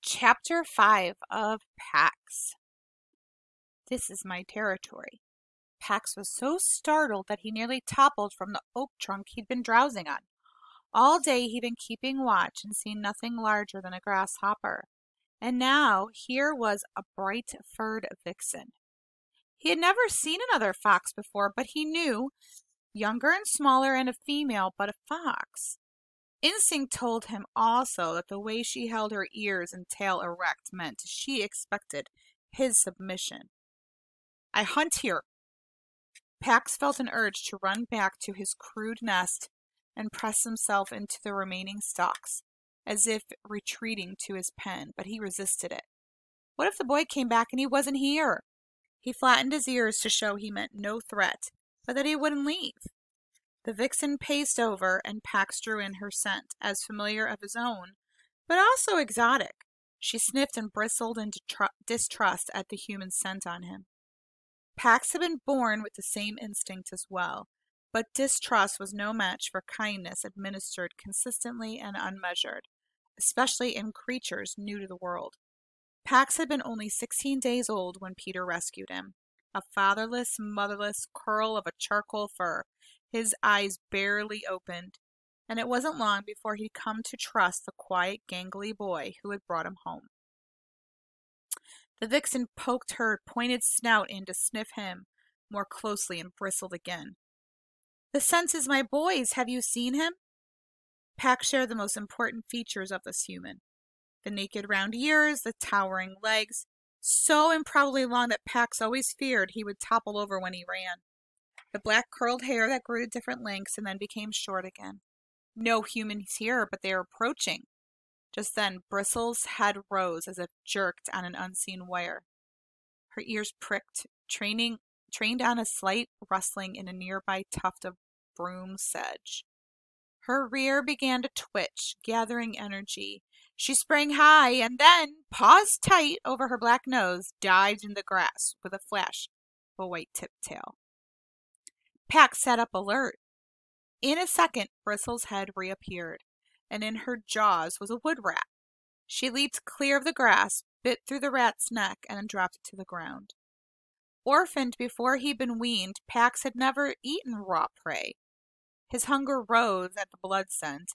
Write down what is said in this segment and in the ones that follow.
Chapter 5 of Pax. This is my territory. Pax was so startled that he nearly toppled from the oak trunk he'd been drowsing on. All day he'd been keeping watch and seen nothing larger than a grasshopper. And now here was a bright-furred vixen. He had never seen another fox before, but he knew, younger and smaller and a female, but a fox. Instinct told him also that the way she held her ears and tail erect meant she expected his submission. "I hunt here." Pax felt an urge to run back to his crude nest and press himself into the remaining stalks, as if retreating to his pen, but he resisted it. What if the boy came back and he wasn't here? He flattened his ears to show he meant no threat, but that he wouldn't leave. The vixen paced over, and Pax drew in her scent, as familiar of his own, but also exotic. She sniffed and bristled in distrust at the human scent on him. Pax had been born with the same instinct as well, but distrust was no match for kindness administered consistently and unmeasured, especially in creatures new to the world. Pax had been only 16 days old when Peter rescued him, a fatherless, motherless curl of a charcoal fur, his eyes barely opened, and it wasn't long before he'd come to trust the quiet, gangly boy who had brought him home. The vixen poked her pointed snout in to sniff him more closely and bristled again. "The scent is my boy's. Have you seen him?" Pax shared the most important features of this human. The naked round ears, the towering legs, so improbably long that Pax always feared he would topple over when he ran. The black curled hair that grew to different lengths and then became short again. No humans here, but they were approaching. Just then, Bristle's head rose as if jerked on an unseen wire. Her ears pricked, trained on a slight rustling in a nearby tuft of broom sedge. Her rear began to twitch, gathering energy. She sprang high and then, paused tight over her black nose, dived in the grass with a flash of a white-tipped tail. Pax sat up alert. In a second, Bristle's head reappeared, and in her jaws was a wood rat. She leaped clear of the grass, bit through the rat's neck, and then dropped it to the ground. Orphaned before he'd been weaned, Pax had never eaten raw prey. His hunger rose at the blood scent,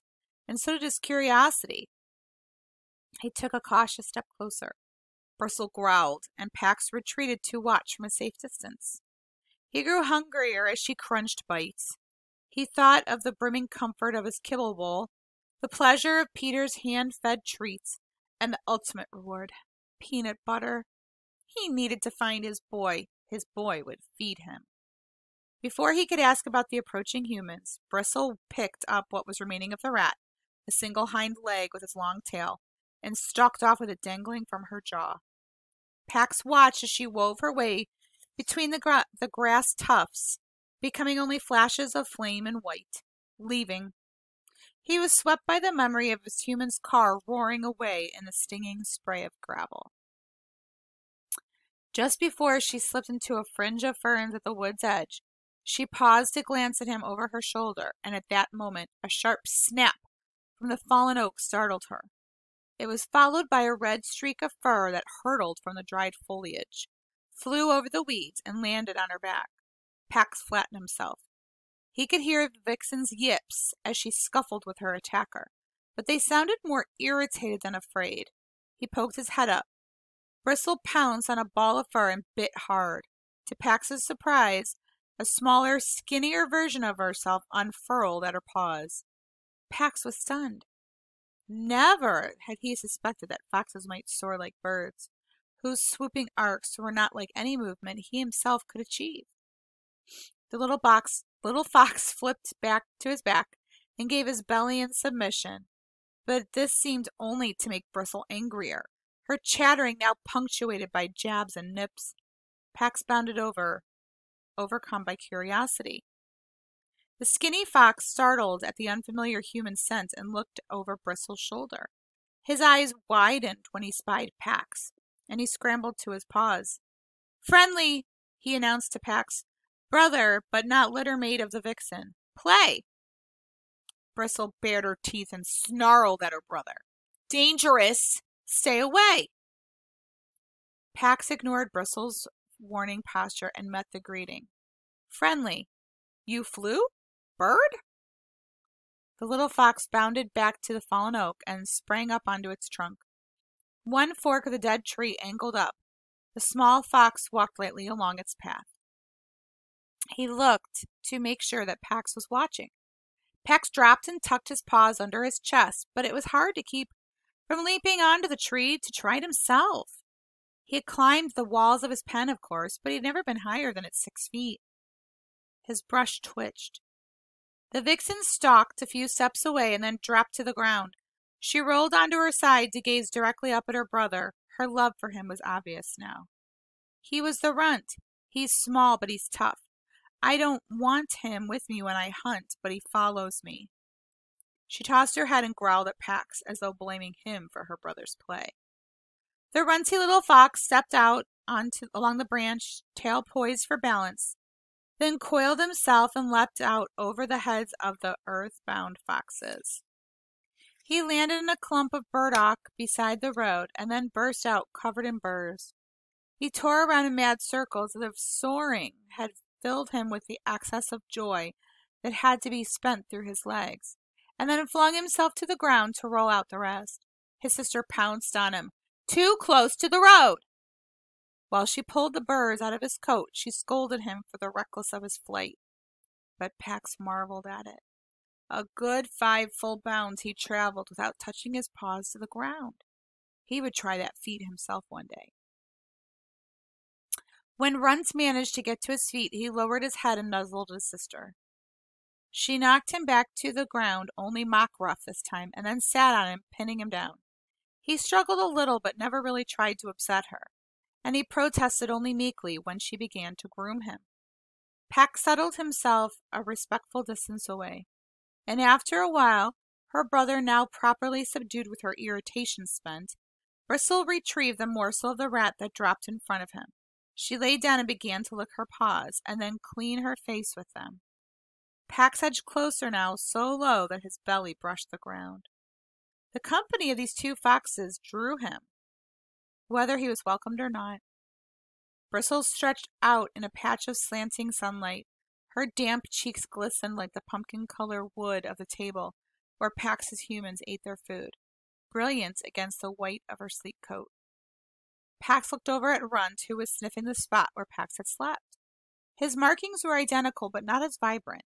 and so did his curiosity. He took a cautious step closer. Bristle growled, and Pax retreated to watch from a safe distance. He grew hungrier as she crunched bites. He thought of the brimming comfort of his kibble bowl, the pleasure of Peter's hand-fed treats, and the ultimate reward, peanut butter. He needed to find his boy. His boy would feed him. Before he could ask about the approaching humans, Bristle picked up what was remaining of the rat, a single hind leg with its long tail, and stalked off with it dangling from her jaw. Pax watched as she wove her way between the grass tufts, becoming only flashes of flame and white, leaving. He was swept by the memory of his human's car roaring away in the stinging spray of gravel. Just before she slipped into a fringe of ferns at the wood's edge, she paused to glance at him over her shoulder, and at that moment a sharp snap from the fallen oak startled her. It was followed by a red streak of fur that hurtled from the dried foliage, flew over the weeds, and landed on her back. Pax flattened himself. He could hear the vixen's yips as she scuffled with her attacker, but they sounded more irritated than afraid. He poked his head up. Bristle pounced on a ball of fur and bit hard. To Pax's surprise, a smaller, skinnier version of herself unfurled at her paws. Pax was stunned. Never had he suspected that foxes might soar like birds, whose swooping arcs were not like any movement he himself could achieve. The little fox flipped back to his back and gave his belly in submission, but this seemed only to make Bristle angrier, her chattering now punctuated by jabs and nips. Pax bounded over, overcome by curiosity. The skinny fox startled at the unfamiliar human scent and looked over Bristle's shoulder. His eyes widened when he spied Pax, and he scrambled to his paws. "Friendly," he announced to Pax. "Brother, but not littermate of the vixen. Play." Bristle bared her teeth and snarled at her brother. "Dangerous," Stay away! Pax ignored Bristle's warning posture and met the greeting. Friendly. You flew? Bird? The little fox bounded back to the fallen oak and sprang up onto its trunk. One fork of the dead tree angled up. The small fox walked lightly along its path. He looked to make sure that Pax was watching. Pax dropped and tucked his paws under his chest, but it was hard to keep from leaping onto the tree to try it himself. He had climbed the walls of his pen, of course, but he had never been higher than at 6 feet. His brush twitched. The vixen stalked a few steps away and then dropped to the ground. She rolled onto her side to gaze directly up at her brother. Her love for him was obvious now. He was the runt. He's small, but he's tough. I don't want him with me when I hunt, but he follows me. She tossed her head and growled at Pax, as though blaming him for her brother's play. The runty little fox stepped out along the branch, tail poised for balance, then coiled himself and leapt out over the heads of the earth-bound foxes. He landed in a clump of burdock beside the road and then burst out covered in burrs. He tore around in mad circles as if soaring had filled him with the excess of joy that had to be spent through his legs, and then flung himself to the ground to roll out the rest. His sister pounced on him. Too close to the road! While she pulled the burrs out of his coat, she scolded him for the recklessness of his flight. But Pax marveled at it. A good 5 full bounds he traveled without touching his paws to the ground. He would try that feat himself one day. When Runt managed to get to his feet, he lowered his head and nuzzled his sister. She knocked him back to the ground, only mock rough this time, and then sat on him, pinning him down. He struggled a little, but never really tried to upset her, and he protested only meekly when she began to groom him. Pax settled himself a respectful distance away, and after a while, her brother now properly subdued with her irritation spent, Bristle retrieved the morsel of the rat that dropped in front of him. She lay down and began to lick her paws, and then clean her face with them. Pax edged closer now, so low that his belly brushed the ground. The company of these 2 foxes drew him, whether he was welcomed or not. Bristle stretched out in a patch of slanting sunlight. Her damp cheeks glistened like the pumpkin-colored wood of the table where Pax's humans ate their food, brilliant against the white of her sleek coat. Pax looked over at Runt, who was sniffing the spot where Pax had slept. His markings were identical, but not as vibrant.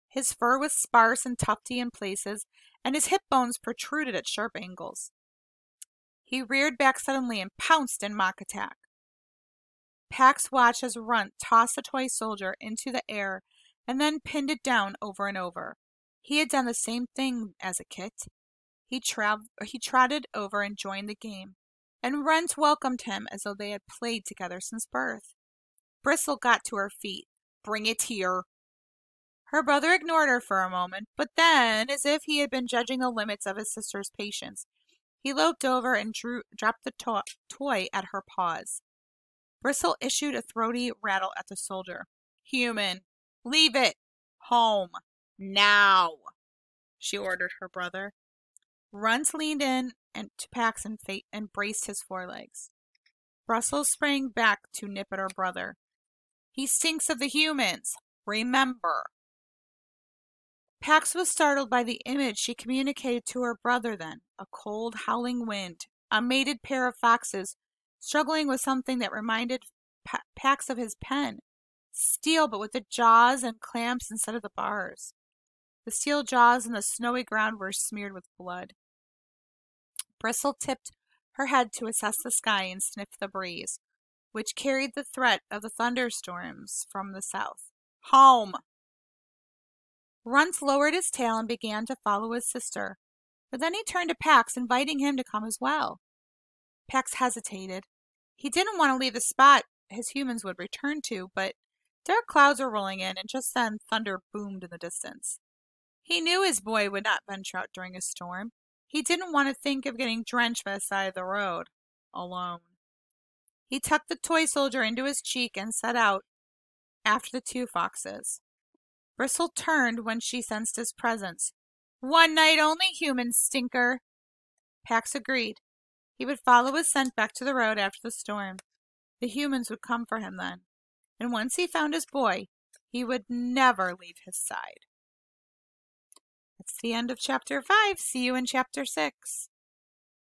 His fur was sparse and tufty in places, and his hip bones protruded at sharp angles. He reared back suddenly and pounced in mock attack. Pax watched as Runt tossed the toy soldier into the air and then pinned it down over and over. He had done the same thing as a kit. He trotted over and joined the game, and Runt welcomed him as though they had played together since birth. Bristle got to her feet. "Bring it here." Her brother ignored her for a moment, but then, as if he had been judging the limits of his sister's patience, he loped over and dropped the toy at her paws. Bristle issued a throaty rattle at the soldier. "Human, leave it. Home. Now," she ordered her brother. Runt leaned in to Pax and braced his forelegs. Bristle sprang back to nip at her brother. "He stinks of the humans. Remember." Pax was startled by the image she communicated to her brother then. A cold, howling wind, a mated pair of foxes, struggling with something that reminded Pax of his pen. Steel, but with the jaws and clamps instead of the bars. The steel jaws and the snowy ground were smeared with blood. Bristle tipped her head to assess the sky and sniffed the breeze, which carried the threat of the thunderstorms from the south. "Home!" Runt lowered his tail and began to follow his sister, but then he turned to Pax, inviting him to come as well. Pax hesitated. He didn't want to leave the spot his humans would return to, but dark clouds were rolling in, and just then thunder boomed in the distance. He knew his boy would not venture out during a storm. He didn't want to think of getting drenched by the side of the road, alone. He tucked the toy soldier into his cheek and set out after the 2 foxes. Bristle turned when she sensed his presence. "One night only, human stinker." Pax agreed. He would follow his scent back to the road after the storm. The humans would come for him then. And once he found his boy, he would never leave his side. That's the end of chapter 5. See you in chapter 6.